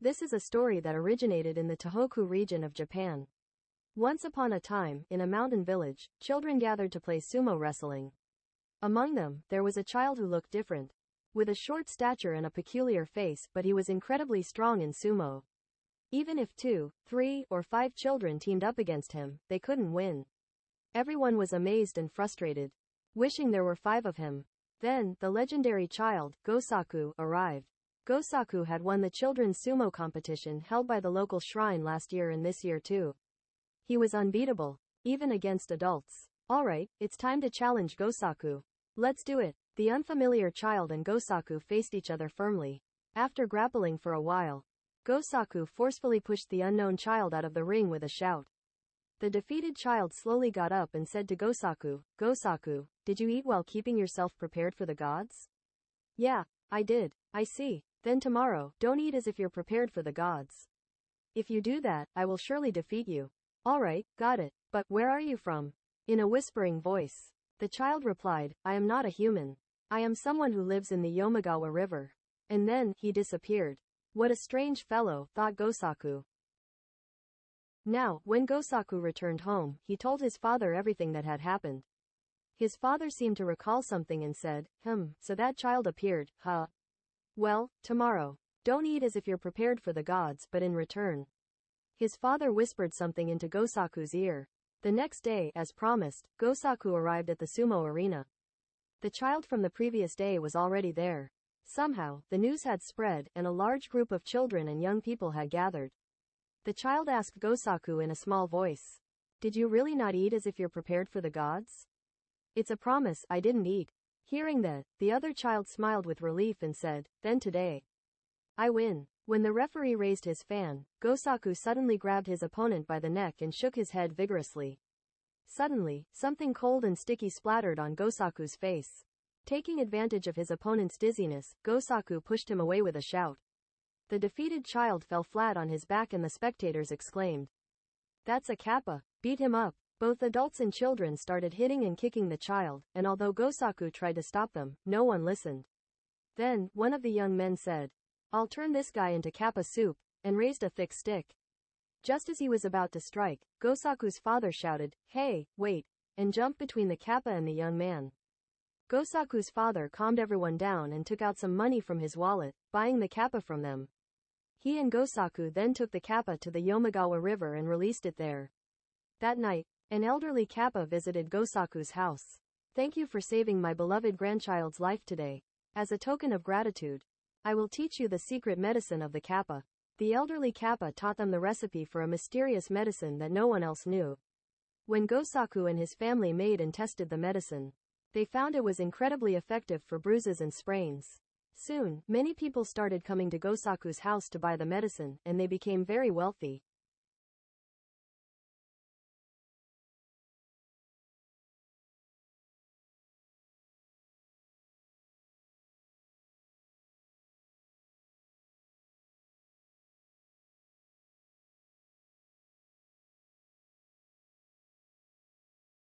This is a story that originated in the Tohoku region of Japan. Once upon a time, in a mountain village, children gathered to play sumo wrestling. Among them, there was a child who looked different, with a short stature and a peculiar face, but he was incredibly strong in sumo. Even if 2, 3, or 5 children teamed up against him, they couldn't win. Everyone was amazed and frustrated, wishing there were 5 of him. Then, the legendary child, Gosaku, arrived. Gosaku had won the children's sumo competition held by the local shrine last year and this year too. He was unbeatable, even against adults. Alright, it's time to challenge Gosaku. Let's do it. The unfamiliar child and Gosaku faced each other firmly. After grappling for a while, Gosaku forcefully pushed the unknown child out of the ring with a shout. The defeated child slowly got up and said to Gosaku, "Gosaku, did you eat while keeping yourself prepared for the gods?" "Yeah, I did." "I see. Then tomorrow, don't eat as if you're prepared for the gods. If you do that, I will surely defeat you." "Alright, got it. But where are you from?" In a whispering voice. The child replied, "I am not a human. I am someone who lives in the Yomagawa River." And then, he disappeared. What a strange fellow, thought Gosaku. Now, when Gosaku returned home, he told his father everything that had happened. His father seemed to recall something and said, so that child appeared, huh? Well, tomorrow. Don't eat as if you're prepared for the gods, but in return." His father whispered something into Gosaku's ear. The next day, as promised, Gosaku arrived at the sumo arena. The child from the previous day was already there. Somehow, the news had spread, and a large group of children and young people had gathered. The child asked Gosaku in a small voice, "Did you really not eat as if you're prepared for the gods?" "It's a promise, I didn't eat." Hearing that, the other child smiled with relief and said, "Then today, I win." When the referee raised his fan, Gosaku suddenly grabbed his opponent by the neck and shook his head vigorously. Suddenly, something cold and sticky splattered on Gosaku's face. Taking advantage of his opponent's dizziness, Gosaku pushed him away with a shout. The defeated child fell flat on his back and the spectators exclaimed, "That's a Kappa. Beat him up." Both adults and children started hitting and kicking the child, and although Gosaku tried to stop them, no one listened. Then, one of the young men said, "I'll turn this guy into Kappa soup," and raised a thick stick. Just as he was about to strike, Gosaku's father shouted, "Hey, wait," and jumped between the Kappa and the young man. Gosaku's father calmed everyone down and took out some money from his wallet, buying the Kappa from them. He and Gosaku then took the Kappa to the Yomagawa River and released it there. That night, an elderly Kappa visited Gosaku's house. "Thank you for saving my beloved grandchild's life today. As a token of gratitude, I will teach you the secret medicine of the Kappa." The elderly Kappa taught them the recipe for a mysterious medicine that no one else knew. When Gosaku and his family made and tested the medicine, they found it was incredibly effective for bruises and sprains. Soon, many people started coming to Gosaku's house to buy the medicine, and they became very wealthy.